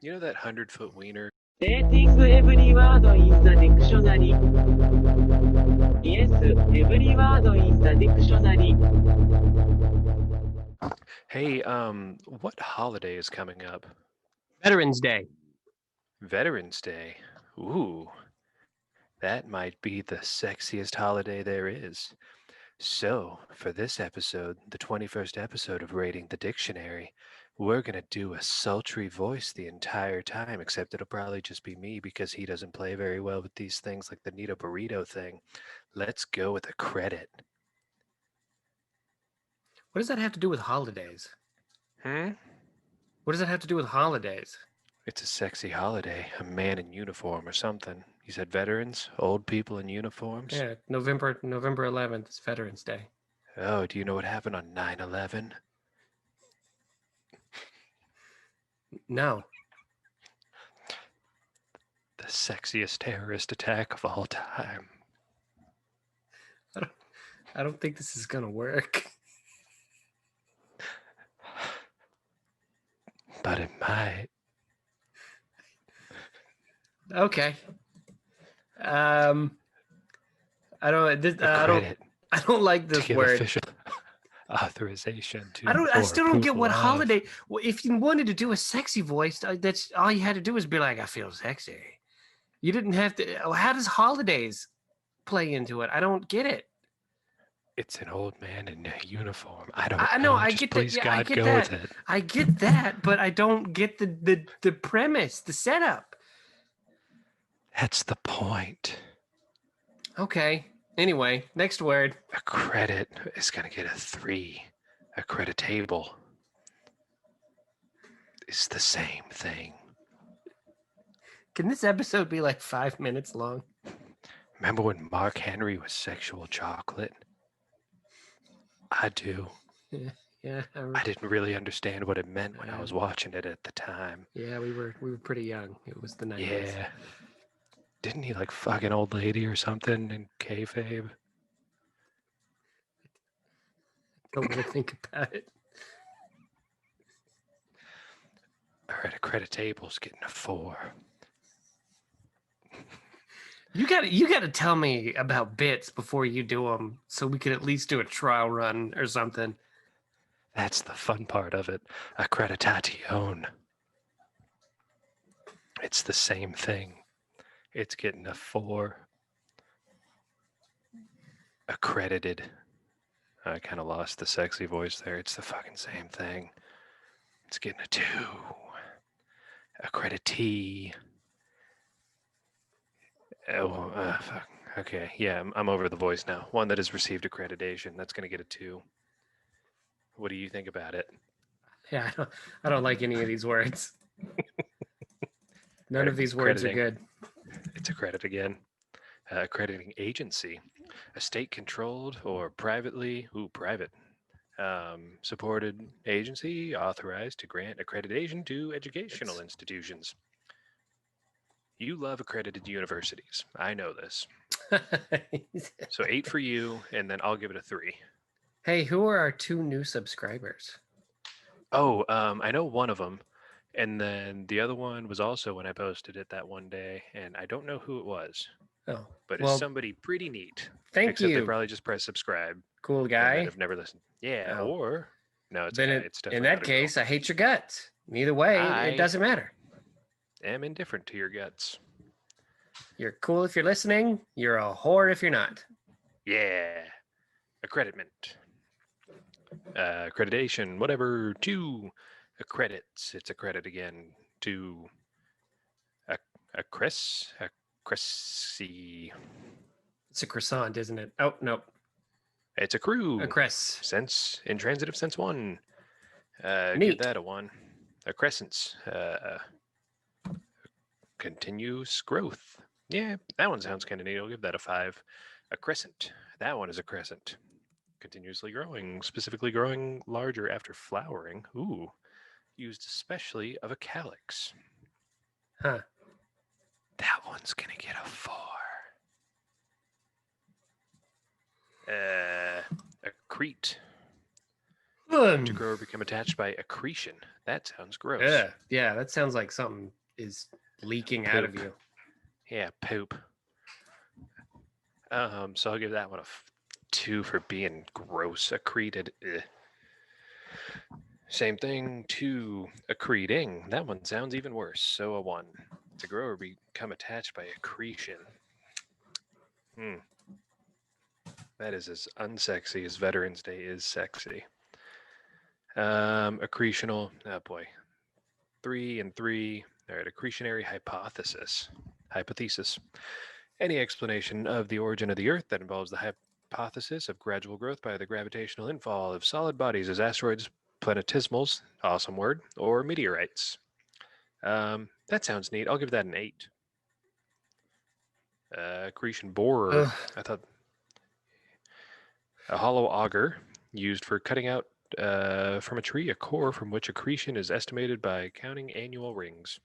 You know that 100-foot wiener? Dating every word in the dictionary. Yes, every word in the dictionary. Hey, what holiday is coming up? Veterans Day. Veterans Day. Ooh, that might be the sexiest holiday there is. So, for this episode, the 21st episode of Rating the Dictionary, we're going to do a sultry voice the entire time, except it'll probably just be me because he doesn't play very well with these things like the Nito Burrito thing. Let's go with Accredit. What does that have to do with holidays? What does that have to do with holidays? It's a sexy holiday, a man in uniform or something. You said veterans, old people in uniforms? Yeah, November 11th is Veterans Day. Oh, do you know what happened on 9/11? No. The sexiest terrorist attack of all time. I don't think this is gonna work. But it might. Okay. I don't. Accredit I don't like to this give word. official authorization to. I still don't get what approval of. holiday. Well, if you wanted to do a sexy voice, that's all you had to do was be like, "I feel sexy." You didn't have to. How does holidays play into it? I don't get it. It's an old man in a uniform. I don't I know. know. I Just get please that. Yeah, God, I get go that. with it. I get that, but I don't get the premise, the setup. That's the point. Okay. Anyway, next word. Accredit is going to get a 3. Accreditable is the same thing. Can this episode be like 5 minutes long? Remember when Mark Henry was sexual chocolate? I do. Yeah. I didn't really understand what it meant when I was watching it at the time. Yeah, we were pretty young. It was the 90s. Yeah. Didn't he like fuck an old lady or something in kayfabe? Don't want to think about it. All right, Accreditable's getting a 4. You got to tell me about bits before you do them, so we could at least do a trial run or something. That's the fun part of it. Accreditation. It's the same thing. It's getting a 4. Accredited. I kind of lost the sexy voice there. It's the fucking same thing. It's getting a 2. Accreditee. Oh, fuck. Okay, yeah, I'm over the voice now. One that has received accreditation. That's going to get a 2. What do you think about it? Yeah, I don't like any of these words. None of these words are good. It's Accredit again. Accrediting agency. A state-controlled or private supported agency authorized to grant accreditation to educational institutions. You love accredited universities. I know this. So 8 for you, and then I'll give it a 3. Hey, who are our 2 new subscribers? Oh, I know one of them, and then the other one was also when I posted it that one day, and I don't know who it was. Oh, but well, it's somebody pretty neat. Thank Except you. they probably just press subscribe. Cool And guy. I've never listened. Yeah, Oh. or no, it's Then a guy. It's definitely in not that a girl. case, I hate your guts. Either way, it doesn't matter. Am indifferent to your guts. You're cool if you're listening. You're a whore if you're not. Yeah. Accreditment. Accreditation, whatever, 2. Accredits. It's a credit again. 2. A cressy. It's a croissant, isn't it? Oh, nope. It's a crew. A cress. Sense, intransitive sense 1. Neat. Give that a 1. A crescent. Continuous growth. Yeah, that one sounds kind of neat. I'll give that a 5. A crescent. That one is a crescent. Continuously growing, specifically growing larger after flowering. Ooh. Used especially of a calyx. Huh. That one's going to get a 4. Accrete. To grow or become attached by accretion. That sounds gross. Yeah, that sounds like something is leaking out of Poop. you. Yeah, poop. So I'll give that one a 2 for being gross. Accreted. Ugh. Same thing. 2. Accreting. That one sounds even worse. So a 1. To grow or become attached by accretion. That is as unsexy as Veterans Day is sexy. Accretional. Oh boy. 3 and 3. All right. Accretionary hypothesis. Hypothesis. Any explanation of the origin of the Earth that involves the hypothesis of gradual growth by the gravitational infall of solid bodies as asteroids, planetesimals, awesome word, or meteorites. That sounds neat. I'll give that an 8. Accretion borer. I thought a hollow auger used for cutting out from a tree a core from which accretion is estimated by counting annual rings.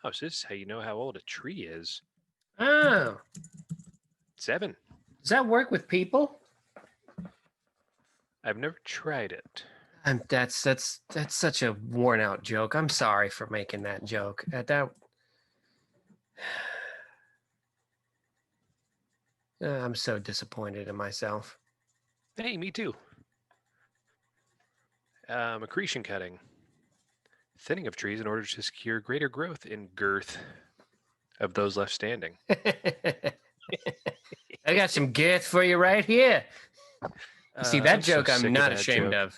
Oh, so this is how you know how old a tree is. Oh, 7. does that work with people? I've never tried it. That's such a worn out joke. I'm sorry for making that joke. I'm so disappointed in myself. Hey, me too. Accretion cutting. Thinning of trees in order to secure greater growth in girth of those left standing. I got some girth for you right here. See, that I'm so joke I'm sick not that ashamed joke.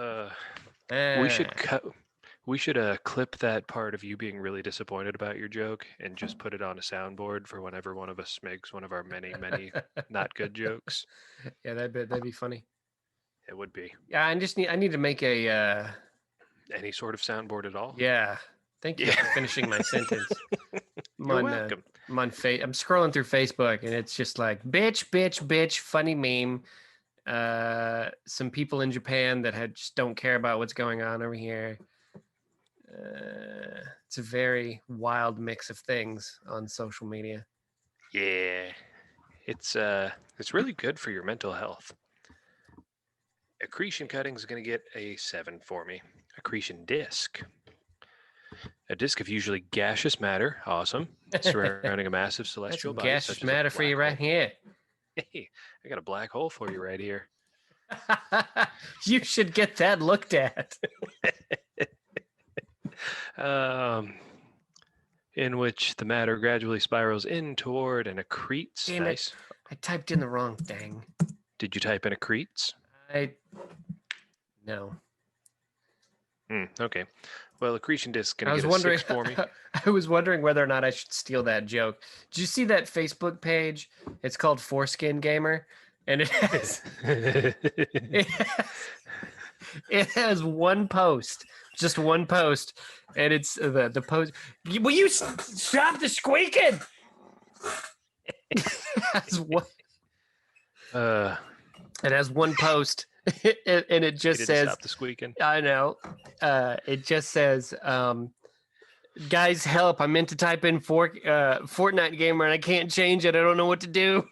of. We should cut. We should clip that part of you being really disappointed about your joke and just put it on a soundboard for whenever one of us makes one of our many, many not good jokes. Yeah, that'd be funny. It would be. Yeah, I need to make a Any sort of soundboard at all? yeah. Thank you for finishing my sentence. You're welcome. I'm scrolling through Facebook and it's just like bitch, funny meme. Some people in Japan that just don't care about what's going on over here. It's a very wild mix of things on social media. Yeah, it's really good for your mental health. Accretion cutting is going to get a 7 for me. Accretion disc. A disk of usually gaseous matter, awesome, surrounding a massive celestial body. Gaseous such as matter for you right here. Hey, I got a black hole for you right here. You should get that looked at. In which the matter gradually spirals in toward and accretes. Damn nice. it. I typed in the wrong thing. Did you type in accretes? No. Okay. Well, accretion disk gonna get a 6 for me. I was wondering whether or not I should steal that joke. Did you see that Facebook page? It's called Foreskin Gamer, and it has one post, just one post, and it's the post. Will you stop the squeaking? It has one post, and it just says, "Stop the squeaking." I know. It just says, "Guys, help! I meant to type in Fortnite gamer, and I can't change it. I don't know what to do."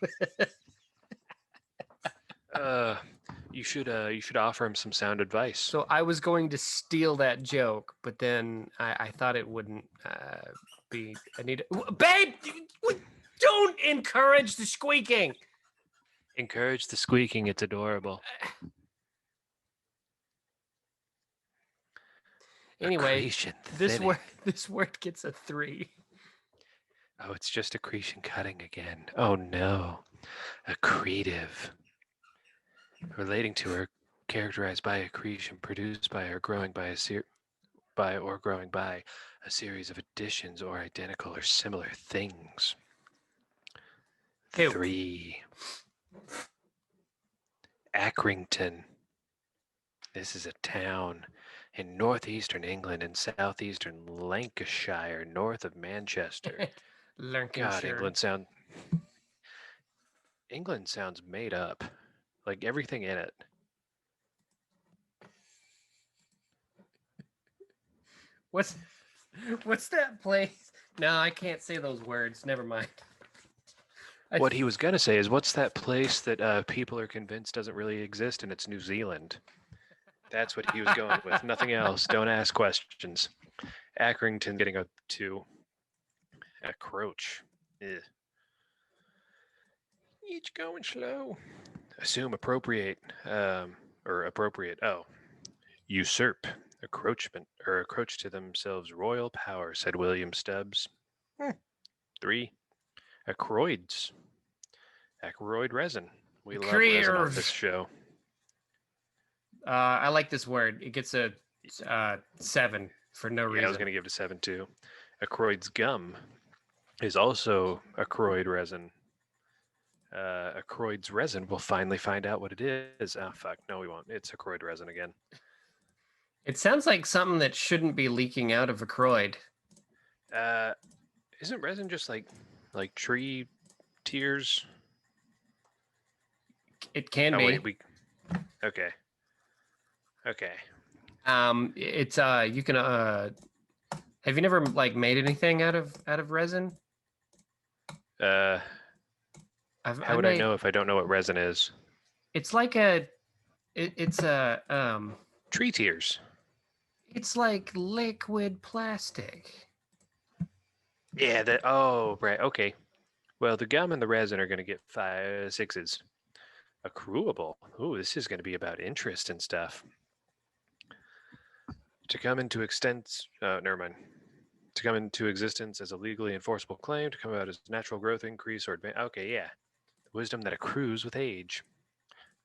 You should offer him some sound advice. So I was going to steal that joke, but then I thought it wouldn't be. I need, babe. Don't encourage the squeaking. Encourage the squeaking. It's adorable. Anyway, this word gets a 3. Oh, it's just accretion cutting again. Oh no, accretive. Relating to or characterized by accretion, produced by or growing by a series of additions or identical or similar things. 3. Accrington. This is a town in northeastern England and southeastern Lancashire, north of Manchester. God, England sounds made up. Like everything in it. What's that place? No, I can't say those words. Never mind. What he was gonna say is, what's that place that people are convinced doesn't really exist, and it's New Zealand. That's what he was going with. Nothing else. Don't ask questions. Accrington getting a 2. Accroach. Ugh. Each going slow. Assume appropriate. Or appropriate. Oh. Usurp. Encroachment. Or encroach to themselves royal power, said William Stubbs. 3. Acroids. Acroid resin. We love resin on this show. I like this word. It gets a 7 for no reason. Yeah, I was going to give it a 7 too. Acroid's gum is also acroid resin. Acroid's resin, we'll finally find out what it is. Oh, fuck. No, we won't. It's acroid resin again. It sounds like something that shouldn't be leaking out of acroid. Isn't resin just like tree tears? It can be. Wait, okay. Okay. It's you can have you never like made anything out of resin? How would I know if I don't know what resin is? It's like it's a tree tears. It's like liquid plastic. Yeah, that. Oh, right. Okay. Well, the gum and the resin are going to get 5 6s. Accruable. Ooh, this is going to be about interest and stuff. To come into never mind. To come into existence as a legally enforceable claim, to come out as natural growth, increase, or advance. Okay, yeah. Wisdom that accrues with age.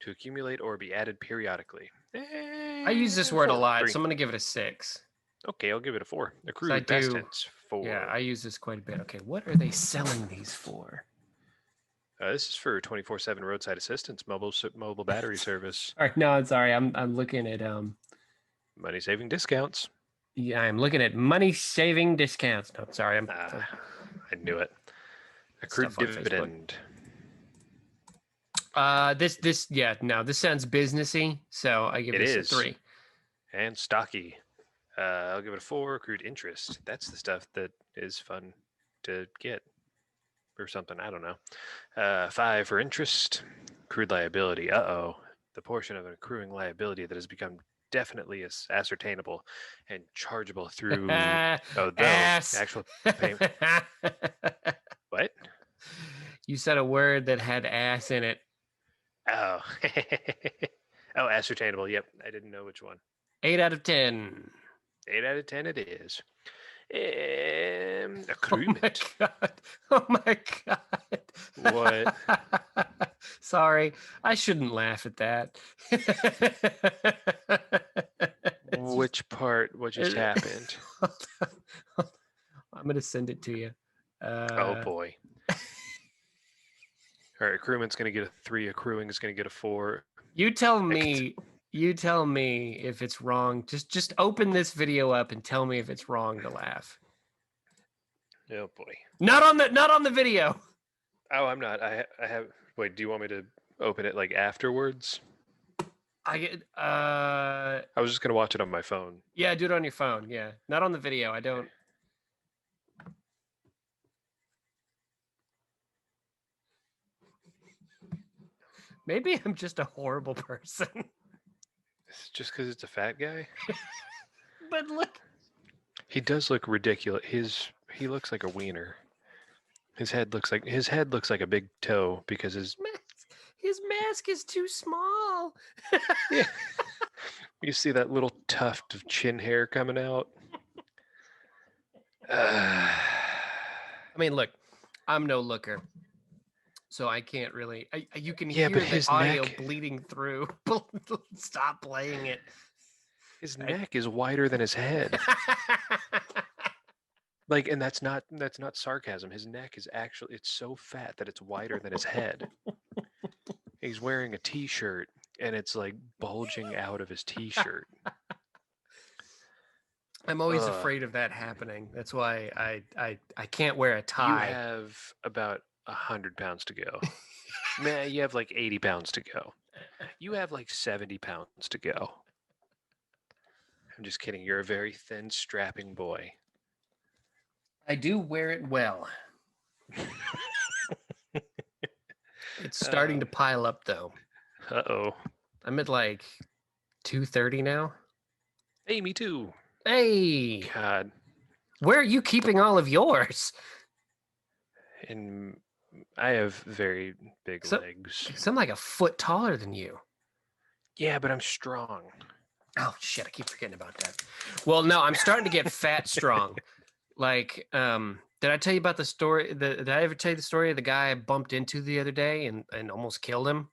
To accumulate or be added periodically. I use this word 4, a lot, 3. so I'm going to give it a 6. Okay, I'll give it a 4. Accrued past tense. 4. Yeah, I use this quite a bit. Okay, what are they selling these for? This is for 24/7 roadside assistance, mobile battery service. All right, no, I'm sorry. I'm looking at money saving discounts. Yeah, I'm looking at money saving discounts. No, sorry, I knew it. Accrued dividend. This sounds businessy, so I give this a 3. And stocky. I'll give it a 4. Accrued interest. That's the stuff that is fun to get. Or something, I don't know. 5 for interest. Accrued liability. The portion of an accruing liability that has become definitely ascertainable and chargeable through actual payment. What? You said a word that had ass in it. Oh. Oh, ascertainable. Yep, I didn't know which one. 8 out of 10. 8 out of 10 it is. Accruement. Oh my god. What? Sorry, I shouldn't laugh at that. Which part? What just happened? I'm going to send it to you. Oh boy. All right, accruement's going to get a 3. Accruing is going to get a 4. You tell me if it's wrong. Just open this video up and tell me if it's wrong to laugh. Oh boy. Not on the video. Oh, I'm not. I have. Wait, do you want me to open it like afterwards? I was just gonna watch it on my phone. Yeah, do it on your phone. Yeah, not on the video. I don't. Maybe I'm just a horrible person. It's just because it's a fat guy. But look, he does look ridiculous. He looks like a wiener. His head looks like a big toe because his mask is too small. Yeah. You see that little tuft of chin hair coming out? I mean, look, I'm no looker, so I can't really. You can hear the audio bleeding through. Stop playing it. His neck is wider than his head. Like, and that's not sarcasm. His neck is it's so fat that it's wider than his head. He's wearing a t-shirt and it's like bulging out of his t-shirt. I'm always afraid of that happening. That's why I can't wear a tie. You have about 100 pounds to go. Man, you have like 80 pounds to go. You have like 70 pounds to go. I'm just kidding. You're a very thin, strapping boy. I do wear it well. It's starting to pile up, though. Uh-oh. I'm at like 2:30 now. Hey, me too. Hey, God. where are you keeping all of yours? And I have very big So- legs. Because I'm like a foot taller than you. Yeah, but I'm strong. Oh shit, I keep forgetting about that. Well, no, I'm starting to get fat strong. Like, did I tell you about the story? Did I ever tell you the story of the guy I bumped into the other day and almost killed him?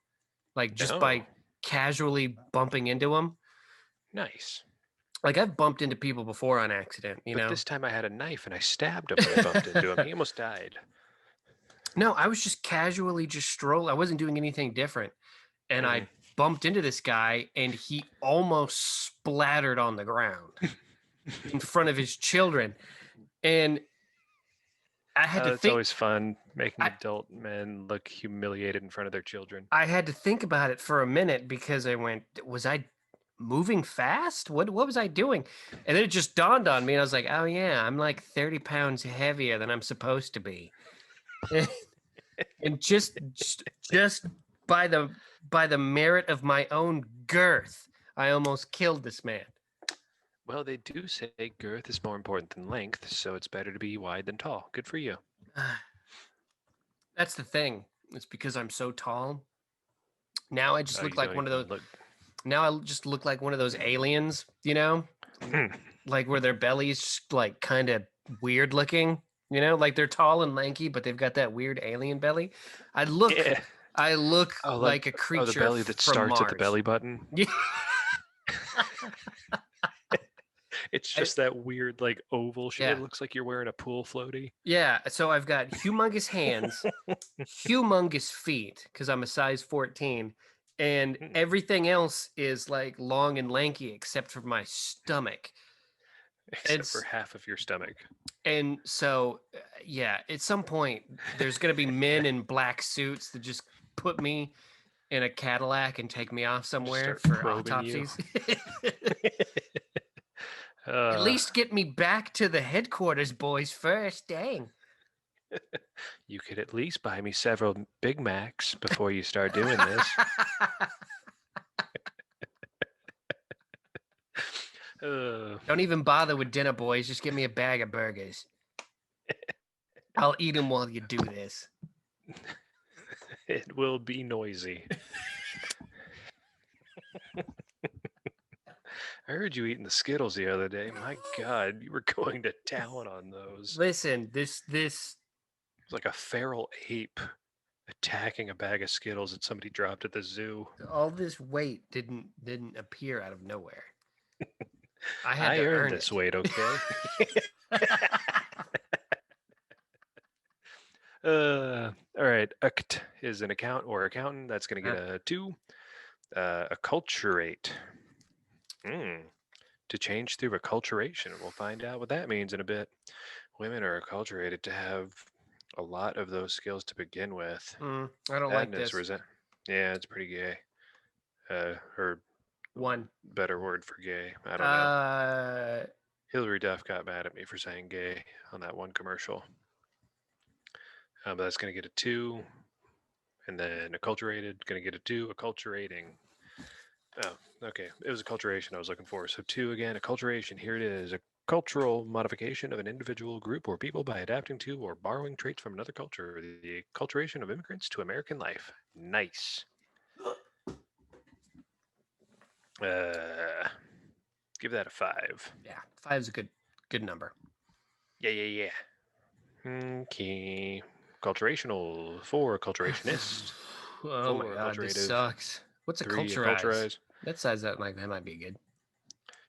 Like just by No. casually bumping into him. Nice. Like I've bumped into people before on accident, you But know? this time I had a knife and I stabbed him when I bumped into him. He almost died. No, I was just casually just strolling. I wasn't doing anything different. And I bumped into this guy and he almost splattered on the ground in front of his children. And I had to It's think always fun making adult men look humiliated in front of their children. I had to think about it for a minute because I went, was I moving fast? What was I doing? And then it just dawned on me and I was like, oh yeah, I'm like 30 pounds heavier than I'm supposed to be. And just by the merit of my own girth, I almost killed this man. Well, they do say girth is more important than length, so it's better to be wide than tall. Good for you. That's the thing. It's because I'm so tall. Now I just look like one of those. Now I just look like one of those aliens, you know, like where their belly's just like kind of weird looking. You know, like they're tall and lanky, but they've got that weird alien belly. I look like a creature. Oh, the belly that from starts Mars. at the belly button. Yeah. It's just that weird, like oval shape. Yeah. It looks like you're wearing a pool floaty. Yeah. So I've got humongous hands, humongous feet, because I'm a size 14, and everything else is like long and lanky except for my stomach. Except for half of your stomach. And so, yeah, at some point, there's going to be men in black suits that just put me in a Cadillac and take me off somewhere for autopsies. At least get me back to the headquarters, boys, first. Dang. You could at least buy me several Big Macs before you start doing this. Don't even bother with dinner, boys. Just give me a bag of burgers. I'll eat them while you do this. It will be noisy. I heard you eating the Skittles the other day. My God, you were going to town on those. Listen, this It's like a feral ape attacking a bag of Skittles that somebody dropped at the zoo. all this weight didn't appear out of nowhere. I earned this weight, okay? All right. Act is an account or accountant. That's going to get a 2. Acculturate. To change through acculturation. We'll find out what that means in a bit. Women are acculturated to have a lot of those skills to begin with. I don't like this. Yeah, it's pretty gay. Or one better word for gay. I don't know. Hillary Duff got mad at me for saying gay on that one commercial. But that's going to get a 2. And then acculturated, going to get a 2. Acculturating. Oh, okay. It was acculturation I was looking for. So 2 again. Acculturation. Here it is. A cultural modification of an individual, group, or people by adapting to or borrowing traits from another culture. The acculturation of immigrants to American life. Nice. Give that a 5. Yeah, 5 is a good number. Yeah. Okay. Acculturational. 4. Acculturationist. Oh my God, this sucks. What's a 3. culturize? That says that like that might be good.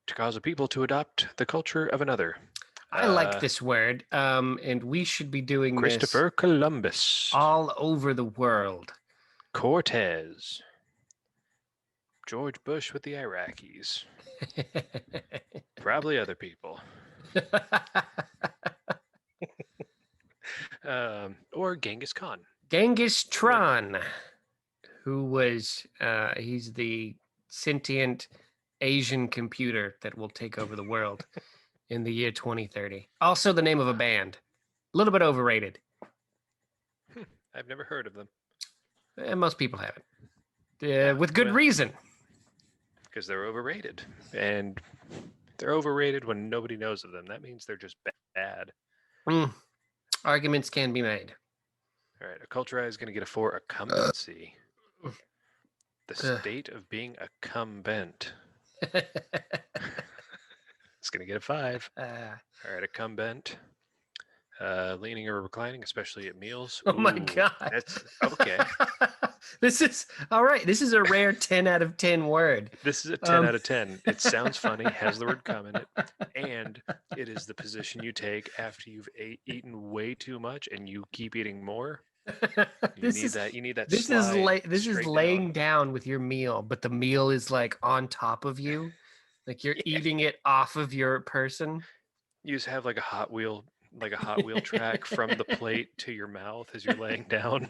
To cause a people to adopt the culture of another. I like this word, and we should be doing Christopher Columbus. All over the world. Cortez. George Bush with the Iraqis. Probably other people. Or Genghis Khan. Genghis Tron, who was, he's the sentient Asian computer that will take over the world in the year 2030. Also the name of a band. A little bit overrated. I've never heard of them. And most people haven't. With good reason. Because they're overrated. And they're overrated when nobody knows of them. That means they're just bad. Arguments can be made. All right. Acculturize is going to get a 4. Accumbency. The state of being accumbent. It's going to get a 5. All right. Accumbent. Leaning or reclining, especially at meals. Oh my God. That's okay. This is all right. This is a rare 10 out of 10 word. This is a 10 out of 10. It sounds funny, has the word come in it, and it is the position you take after you've eaten way too much and you keep eating more. You need that. This is laying down with your meal, but the meal is like on top of you, like you're eating it off of your person. You just have like a Hot Wheel track from the plate to your mouth as you're laying down.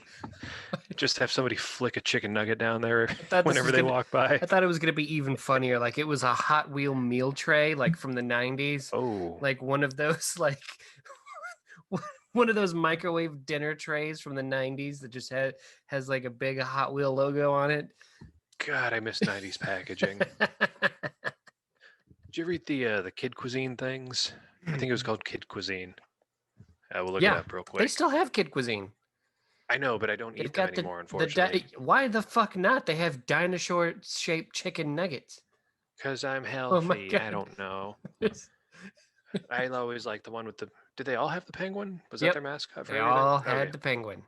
Just have somebody flick a chicken nugget down there whenever they walk by. I thought it was going to be even funnier. Like it was a Hot Wheel meal tray, like from the 90s. Oh. Like one of those, like one of those microwave dinner trays from the 90s that just has like a big Hot Wheel logo on it. God, I miss 90s packaging. Did you ever eat the Kid Cuisine things? I think it was called Kid Cuisine. We'll look it up real quick. They still have Kid Cuisine. I know, but I don't eat them anymore, unfortunately. Why the fuck not? They have dinosaur-shaped chicken nuggets. Because I'm healthy. I don't know. I always like the one with the... Did they all have the penguin? Was that their mascot? They all had the penguin.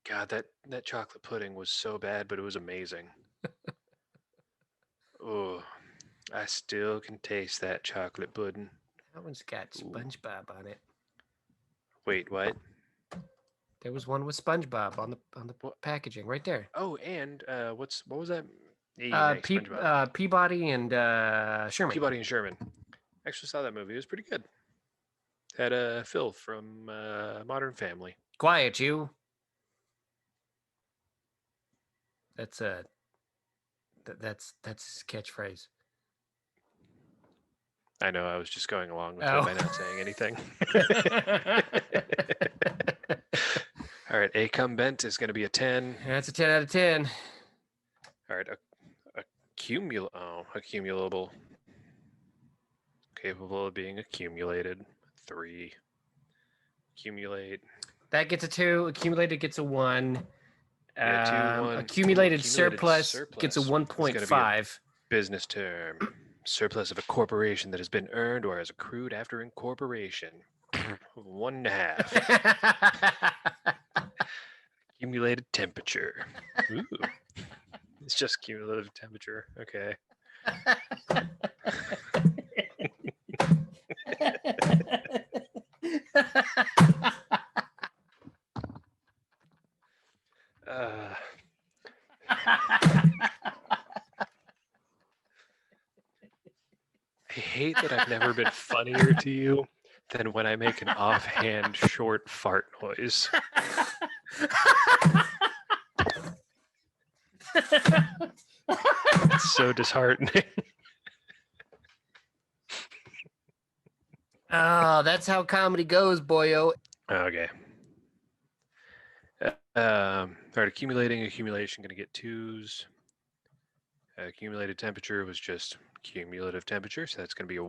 God, that chocolate pudding was so bad, but it was amazing. Oh, I still can taste that chocolate pudding. That one's got SpongeBob on it. Wait, what? There was one with SpongeBob on the packaging right there. Oh, and what was that? Peabody and Sherman. Peabody and Sherman. Actually saw that movie. It was pretty good. Had Phil from Modern Family. Quiet, you. That's his catchphrase. I know. I was just going along with it by not saying anything. All right. Accumbent is going to be a 10. That's a 10 out of 10. All right. Accumulable. Capable of being accumulated. 3. Accumulate. That gets a 2. Accumulated gets a 1. Yeah, 2, 1. Accumulated surplus gets a 1.5. Business term. Surplus of a corporation that has been earned or has accrued after incorporation. 1.5. Accumulated temperature. Ooh. It's just cumulative temperature. Okay. I hate that I've never been funnier to you than when I make an offhand short fart noise. It's so disheartening. Oh, that's how comedy goes, boyo. Okay. All right, accumulation, going to get 2s. Accumulated temperature was just cumulative temperature, so that's going to be a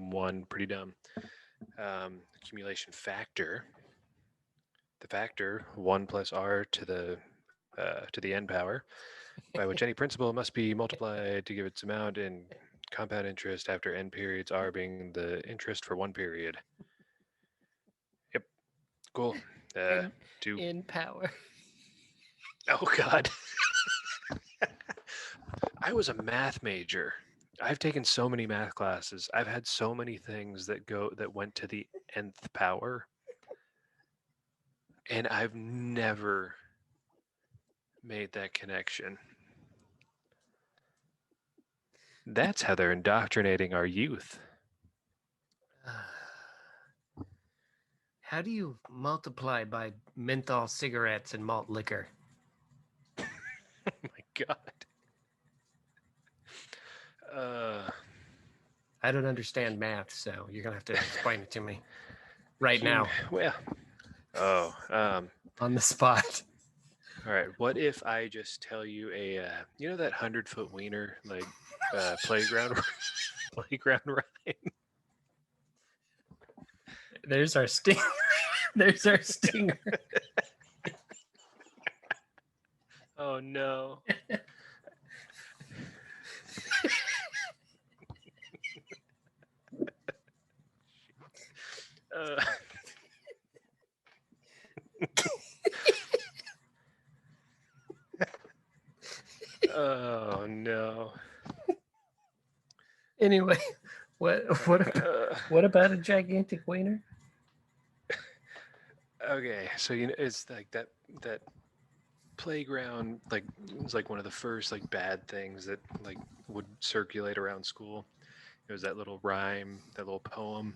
1, pretty dumb. Accumulation factor. The factor 1 plus r to the n power, by which any principal must be multiplied to give its amount in compound interest after n periods, r being the interest for 1 period. Yep. Cool. 2. In power. Oh God. I was a math major. I've taken so many math classes. I've had so many things that went to the nth power. And I've never made that connection. That's how they're indoctrinating our youth. How do you multiply by menthol cigarettes and malt liquor? Oh my God. I don't understand math, so you're gonna have to explain it to me right now. Well, on the spot. All right. What if I just tell you you know that 100-foot wiener playground playground ride? There's our sting. There's our stinger. Oh no. uh, oh no. Anyway, what about a gigantic wiener? Okay, so it's like that playground, like it was like one of the first like bad things that like would circulate around school. It was that little rhyme, that little poem.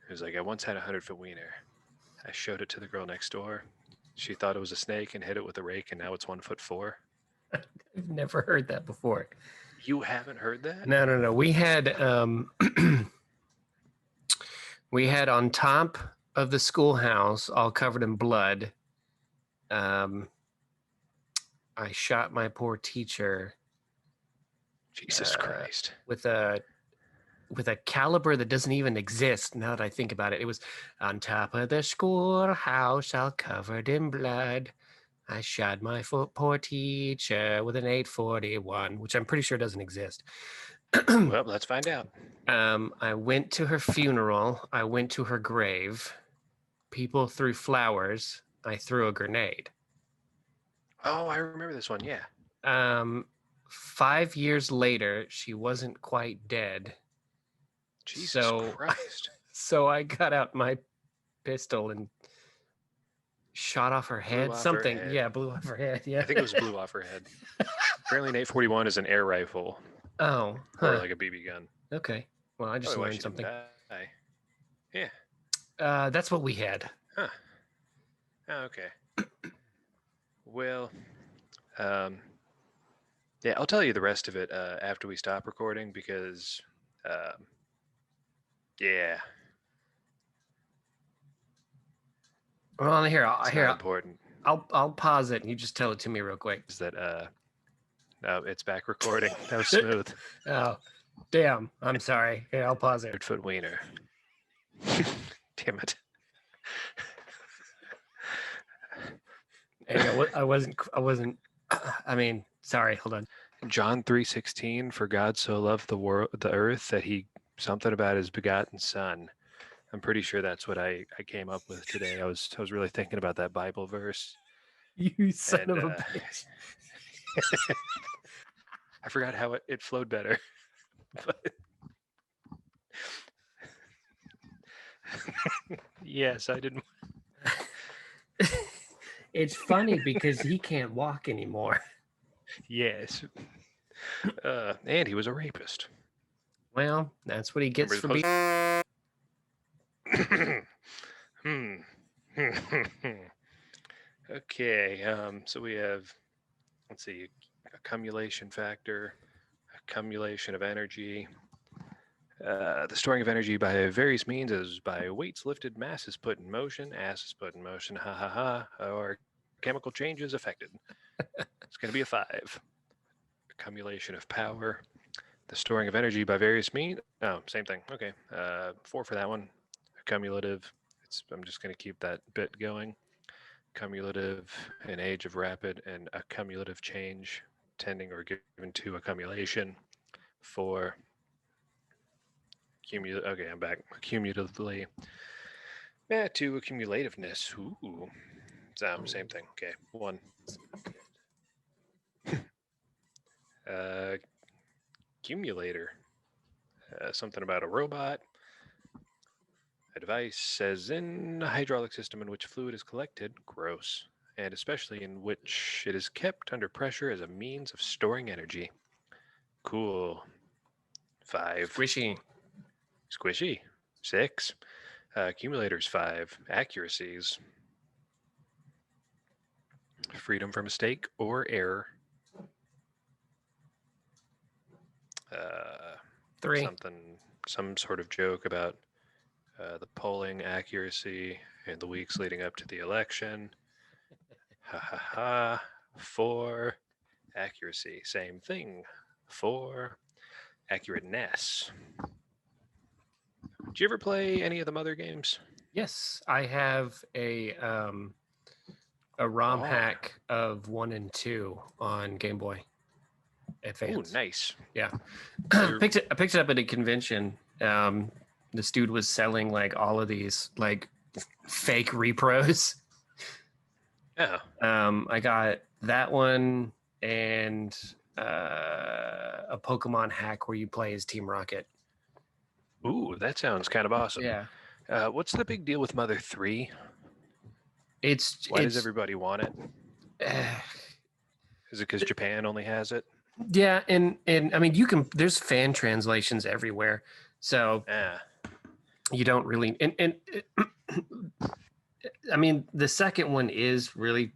It was like, I once had a 100-foot wiener. I showed it to the girl next door. She thought it was a snake and hit it with a rake, and now it's 1'4". I've never heard that before. You haven't heard that? No. We had we had on top of the schoolhouse, all covered in blood. I shot my poor teacher. Jesus Christ. With a caliber that doesn't even exist. Now that I think about it, it was on top of the schoolhouse, all covered in blood. I shot my poor teacher with an 841, which I'm pretty sure doesn't exist. Well, let's find out. I went to her funeral. I went to her grave. People threw flowers. I threw a grenade. Oh, I remember this one. Yeah. 5 years later, she wasn't quite dead. Jesus Christ. So I got out my pistol and shot off her head. Something. Yeah, blew off her head. Yeah. I think it was blew off her head. Apparently an 841 is an air rifle. Oh. Or like a BB gun. Okay. Well, I just learned something. Yeah. That's what we had. Huh. Oh, okay. Well, yeah, I'll tell you the rest of it after we stop recording because, yeah. Well, here, important. I'll pause it and you just tell it to me real quick. Is that no, it's back recording. That was smooth. Oh, damn! I'm sorry. Here, I'll pause it. 100-foot wiener. Damn it. Hey, I wasn't. I mean, sorry. Hold on. John 3:16. For God so loved the earth that he something about his begotten son. I'm pretty sure that's what I came up with today. I was really thinking about that Bible verse. You son of a bitch. I forgot how it flowed better. But yes, I didn't. It's funny because he can't walk anymore. Yes. And he was a rapist. Well, that's what he gets for being. Okay. So we have, let's see, accumulation factor, accumulation of energy. The storing of energy by various means is by weights lifted, masses put in motion, asses put in motion, or chemical changes affected. It's going to be a 5. Accumulation of power. The storing of energy by various means. Oh, same thing. Okay. 4 for that one. Cumulative. I'm just going to keep that bit going. Cumulative, an age of rapid and accumulative change, tending or given to accumulation. 4. Okay, I'm back. Cumulatively. To accumulativeness. Ooh. Same thing. Okay. 1. Accumulator. Something about a robot. A device as in a hydraulic system in which fluid is collected, gross, and especially in which it is kept under pressure as a means of storing energy. Cool. 5. Squishy. 6. Accumulators. 5. Accuracies. Freedom from mistake or error. 3. Some sort of joke about the polling accuracy in the weeks leading up to the election. Ha ha ha. 4. Accuracy. Same thing. 4. Accurateness. Did you ever play any of the Mother games? Yes, I have a ROM Oh. hack of 1 and 2 on Game Boy Advance. Ooh, nice. Yeah. I picked it up at a convention. This dude was selling like all of these like fake repros. Oh. I got that one and a Pokemon hack where you play as Team Rocket. Ooh, that sounds kind of awesome. Yeah. What's the big deal with Mother 3? Why does everybody want it? Is it because Japan only has it? Yeah, and I mean there's fan translations everywhere. So you don't really and I mean the second one is really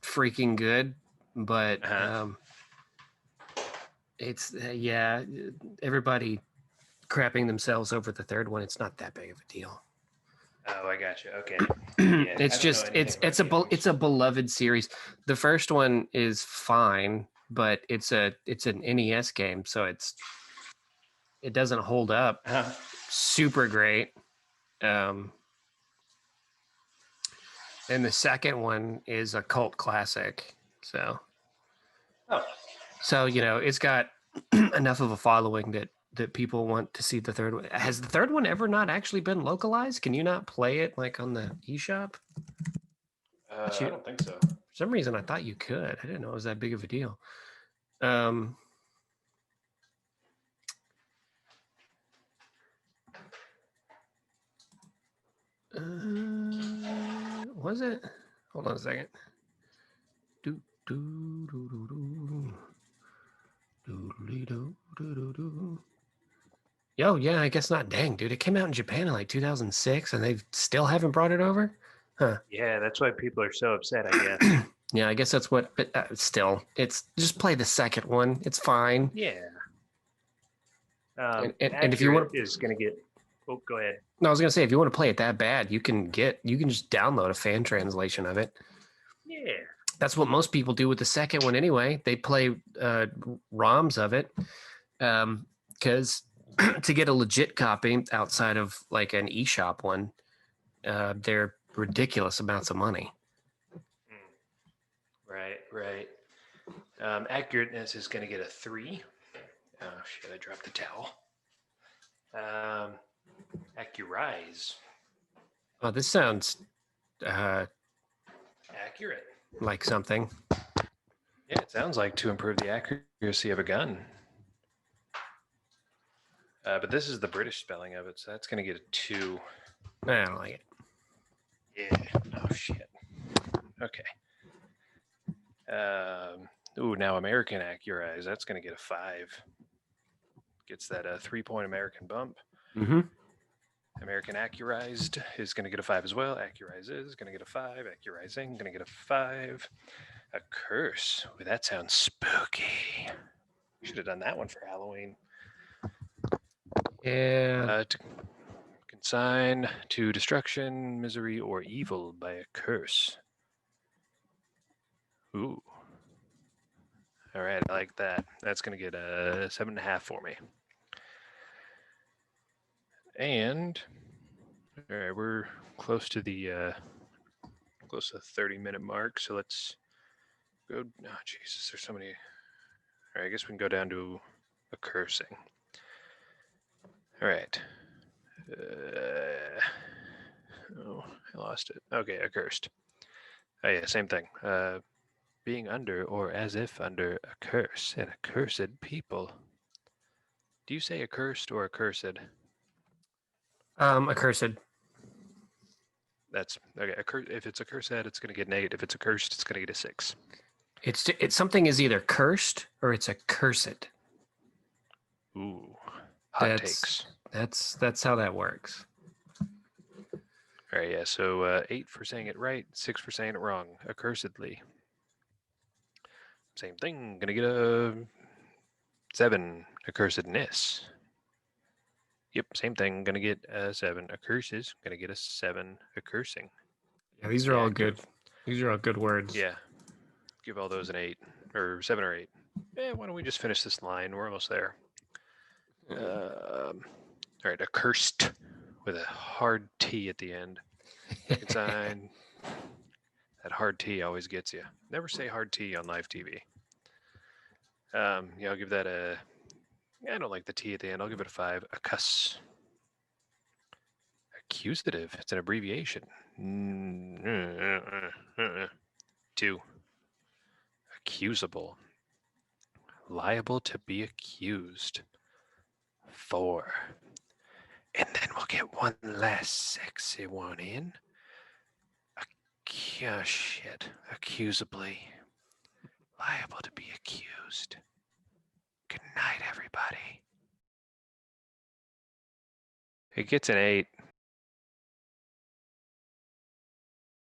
freaking good, but it's everybody crapping themselves over the third one. It's not that big of a deal. Oh, I got you. Okay. Yeah, it's a beloved series. The first one is fine, but it's an NES game, so it doesn't hold up super great. And the second one is a cult classic. So it's got enough of a following that people want to see the third one. Has the third one ever not actually been localized? Can you not play it like on the eShop? I don't think so. For some reason, I thought you could. I didn't know it was that big of a deal. Was it? Hold on a second. Yo, yeah, I guess not. Dang, dude, it came out in Japan in like 2006, and they still haven't brought it over. Huh? Yeah, that's why people are so upset, I guess. Yeah, I guess that's what. But still, it's just play the second one. It's fine. Yeah. And if you want, is going to get. Oh, go ahead. No, I was gonna say if you want to play it that bad, you can just download a fan translation of it. Yeah. That's what most people do with the second one anyway. They play ROMs of it because to get a legit copy outside of like an eShop one, they're ridiculous amounts of money. Right. Accurateness is going to get a 3. Oh shit! I dropped the towel. Accurize. Oh, this sounds accurate. Like something. Yeah, it sounds like to improve the accuracy of a gun. But this is the British spelling of it, so that's going to get a 2. I don't like it. Yeah. Oh shit. Okay. Now American Accurize. That's going to get a 5. Gets that 3-point American bump. Mm-hmm. American Accurized is going to get a 5 as well. Accurize is going to get a 5. Accurizing going to get a 5. A curse. Ooh, that sounds spooky. Should have done that one for Halloween. Yeah. Consign to destruction, misery, or evil by a curse. Ooh. All right, I like that. That's going to get a 7.5 for me. And all right, we're close to the 30-minute mark. So let's go. Oh, Jesus, there's so many. All right, I guess we can go down to a cursing. All right. Oh, I lost it. Okay, accursed. Oh yeah, same thing. Being under or as if under a curse, and accursed people. Do you say accursed or accursed? Accursed. That's okay. If it's accursed, it's going to get an 8. If it's accursed, it's going to get a 6. It's something is either cursed or it's accursed. Ooh, hot takes. That's how that works. All right, yeah. So 8 for saying it right, 6 for saying it wrong. Accursedly. Same thing. Gonna get a 7. Accursedness. Yep, same thing. Gonna get a 7. Accurses. Gonna get a 7. Accursing. Yeah, these are all good. These are all good words. Yeah. Give all those an 8 or 7 or 8. Why don't we just finish this line? We're almost there. All right, accursed with a hard T at the end. Second sign. That hard T always gets you. Never say hard T on live TV. Yeah, I'll give that a. I don't like the T at the end. I'll give it a 5. Accusative. It's an abbreviation. 2. Accusable. Liable to be accused. 4. And then we'll get one last sexy one in. Shit. Accusably. Liable to be accused. Good night, everybody. It gets an 8.